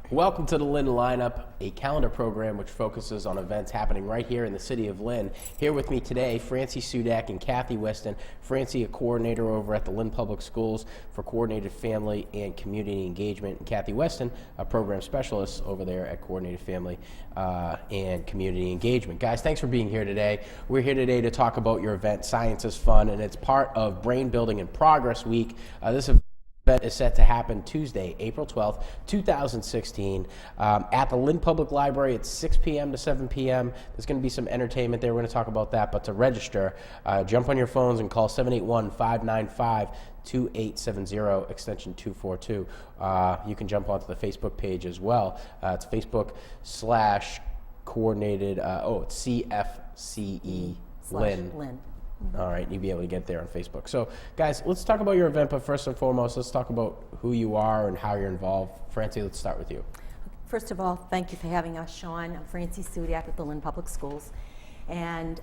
Welcome to the Lynn Lineup, a calendar program which focuses on events happening right here in the city of Lynn. Here with me today, Francie Sudak and Kathy Weston. Francie, a coordinator over at the Lynn Public Schools for Coordinated Family and Community Engagement, and Kathy Weston, a program specialist over there at Coordinated Family and Community Engagement. Guys, thanks for being here today. We're here today to talk about your event, Science is Fun, and it's part of Brain Building and Progress Week. This event is set to happen Tuesday, April 12th, 2016, at the Lynn Public Library at 6 p.m. to 7 p.m. There's going to be some entertainment there. We're going to talk about that. But to register, jump on your phones and call 781-595-2870, extension 242. You can jump onto the Facebook page as well. It's Facebook/coordinated, it's CFCE Lynn. All right, you'll be able to get there on Facebook. So, guys, let's talk about your event, but first and foremost, let's talk about who you are and how you're involved. Francie, let's start with you. First of all, thank you for having us, Sean. I'm Francie Sudak at the Lynn Public Schools. And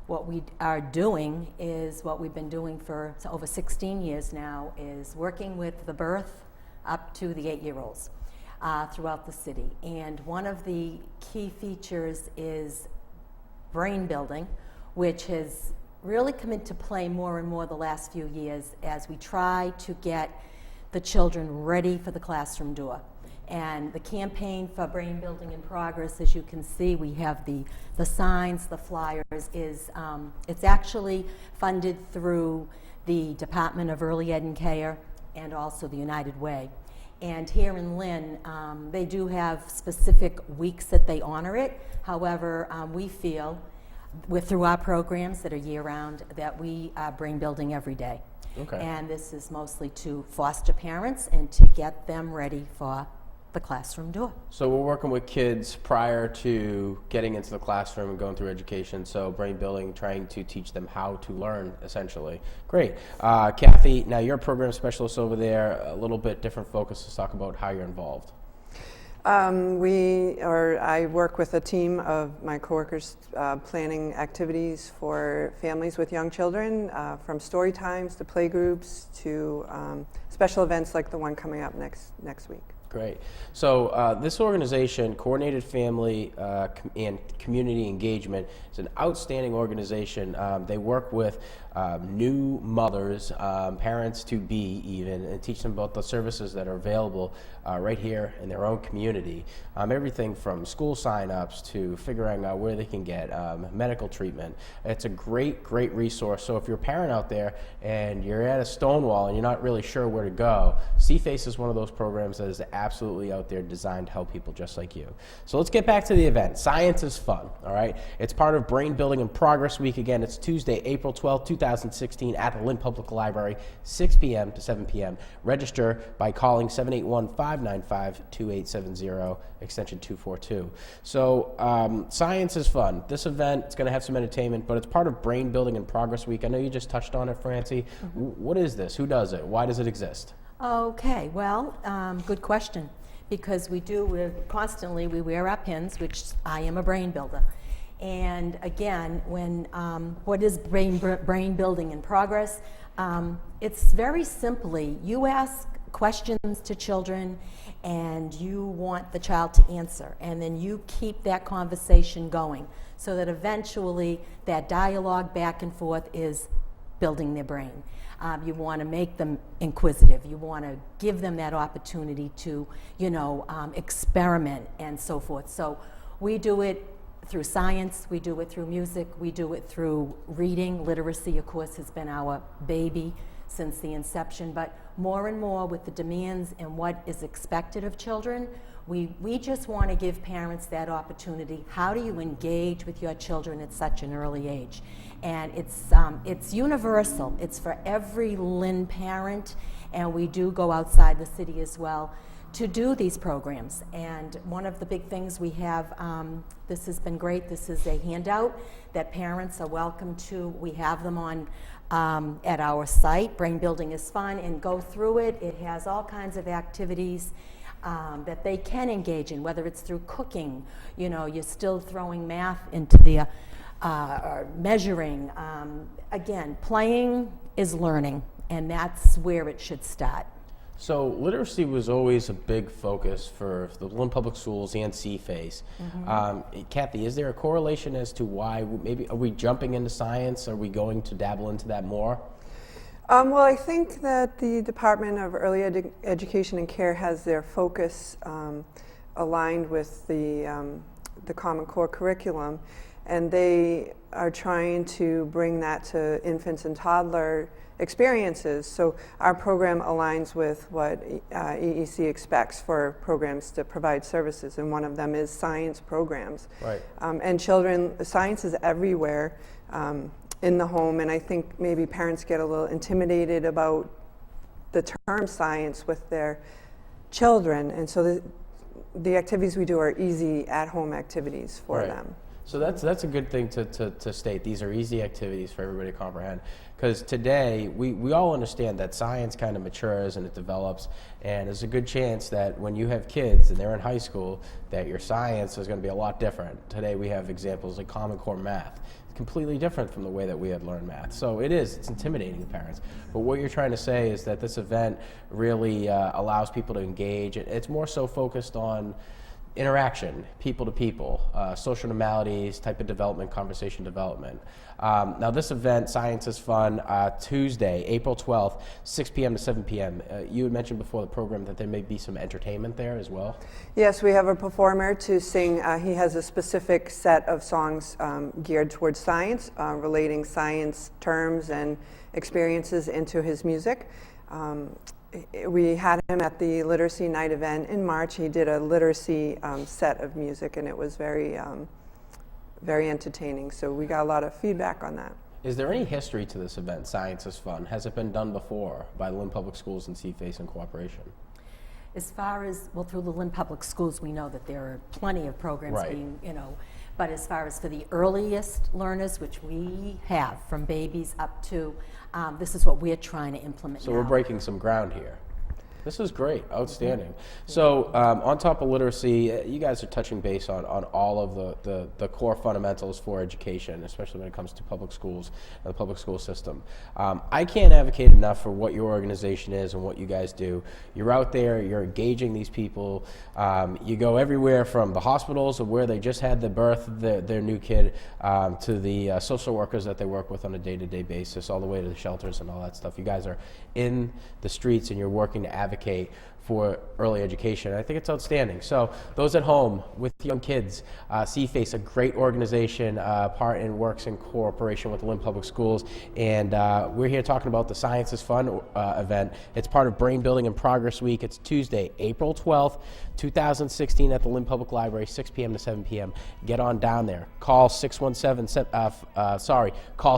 what we are doing is what we've been doing for over 16 years now, is working with the birth up to the 8-year-olds throughout the city. And one of the key features is brain building, which has really come into play more and more the last few years as we try to get the children ready for the classroom door. And the campaign for Brain Building and Progress, as you can see, we have the signs, the flyers, is it's actually funded through the Department of Early Ed and Care and also the United Way. And here in Lynn, they do have specific weeks that they honor it. However, we feel through our programs that are year-round, that we are brain building every day. Okay. And this is mostly to foster parents and to get them ready for the classroom door. So we're working with kids prior to getting into the classroom and going through education, so brain building, trying to teach them how to learn, essentially. Great. Kathy, now you're a program specialist over there, a little bit different focus. Let's talk about how you're involved. I work with a team of my coworkers planning activities for families with young children, from story times to play groups to special events like the one coming up next week. Great. So this organization, Coordinated Family and Community Engagement, is an outstanding organization. They work with new mothers, parents-to-be even, and teach them about the services that are available right here in their own community. Everything from school sign-ups to figuring out where they can get medical treatment. It's a great, great resource. So if you're a parent out there and you're at a Stonewall and you're not really sure where to go, CFACE is one of those programs that is absolutely out there designed to help people just like you. So let's get back to the event. Science is fun, all right? It's part of Brain Building and Progress Week. Again, it's Tuesday, April 12th, 2016 at the Lynn Public Library, 6 p.m. to 7 p.m. Register by calling 781-595-2870, extension 242. So Science is fun. This event is going to have some entertainment, but it's part of Brain Building and Progress Week. I know you just touched on it, Francie. What is this? Who does it? Why does it exist? Okay, well, good question. Because we constantly wear our pins, which I am a brain builder. And again, what is brain building in progress? It's very simply, you ask questions to children and you want the child to answer, and then you keep that conversation going so that eventually that dialogue back and forth is building their brain. You want to make them inquisitive. You want to give them that opportunity to, experiment and so forth. So we do it through science, we do it through music, we do it through reading. Literacy, of course, has been our baby since the inception, but more and more with the demands and what is expected of children, we just want to give parents that opportunity. How do you engage with your children at such an early age? And it's universal. It's for every Lynn parent, and we do go outside the city as well to do these programs. And one of the big things we have, this has been great, this is a handout that parents are welcome to. We have them on at our site, Brain Building is Fun, and go through it. It has all kinds of activities that they can engage in, whether it's through cooking, you're still throwing math into the measuring. Again, playing is learning, and that's where it should start. So literacy was always a big focus for the Lynn Public Schools and CFACE. Kathy, is there a correlation as to why maybe are we jumping into science? Are we going to dabble into that more? Well, I think that the Department of Early Education and Care has their focus aligned with the Common Core curriculum, and they are trying to bring that to infants and toddler experiences. So our program aligns with what EEC expects for programs to provide services, and one of them is science programs. Right. And science is everywhere in the home, and I think maybe parents get a little intimidated about the term science with their children, and so the activities we do are easy at-home activities for them. So that's a good thing to state. These are easy activities for everybody to comprehend. Because today, we all understand that science kind of matures and it develops, and there's a good chance that when you have kids and they're in high school, that your science is going to be a lot different. Today we have examples like Common Core math. It's completely different from the way that we had learned math. So it's intimidating to parents. But what you're trying to say is that this event really allows people to engage. It's more so focused on interaction, people to people, social normalities, type of development, conversation development. Now this event, Science is Fun, Tuesday, April 12th, 6 p.m. to 7 p.m. You had mentioned before the program that there may be some entertainment there as well. Yes, we have a performer to sing. He has a specific set of songs geared towards science, relating science terms and experiences into his music. We had him at the Literacy Night event in March. He did a literacy set of music, and it was very, very entertaining. So we got a lot of feedback on that. Is there any history to this event, Science is Fun? Has it been done before by Lynn Public Schools and CFACE in cooperation? As far as, well, through the Lynn Public Schools, we know that there are plenty of programs being, but as far as for the earliest learners, which we have from babies up to, this is what we're trying to implement So now. we're breaking some ground here. This is great, outstanding. So on top of literacy, you guys are touching base on all of the core fundamentals for education, especially when it comes to public schools and the public school system. I can't advocate enough for what your organization is and what you guys do. You're out there, you're engaging these people. You go everywhere from the hospitals of where they just had the birth of their new kid to the social workers that they work with on a day-to-day basis, all the way to the shelters and all that stuff. You guys are in the streets and you're working to advocate for early education. I think it's outstanding. So those at home with young kids, CFACE, a great organization, part and works in cooperation with the Lynn Public Schools, and we're here talking about the Science is Fun event. It's part of Brain Building and Progress Week. It's Tuesday, April 12th, 2016 at the Lynn Public Library, 6 p.m. to 7 p.m. Get on down there. Call call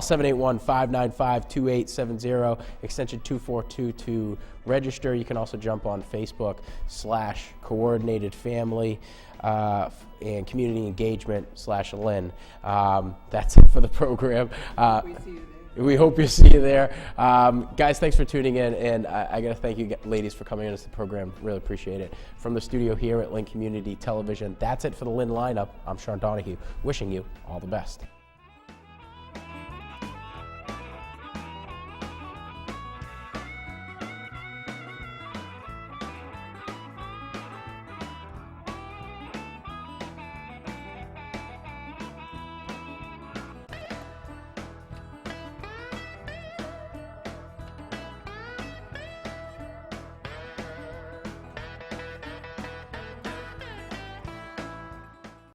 781-595-2870, extension 242 to register. You can also jump on Facebook/Coordinated Family and Community Engagement/Lynn. That's it for the program. We see you there. We hope you see you there. Guys, thanks for tuning in, and I got to thank you ladies for coming into the program. Really appreciate it. From the studio here at Lynn Community Television, that's it for the Lynn Lineup. I'm Sean Donahue, wishing you all the best.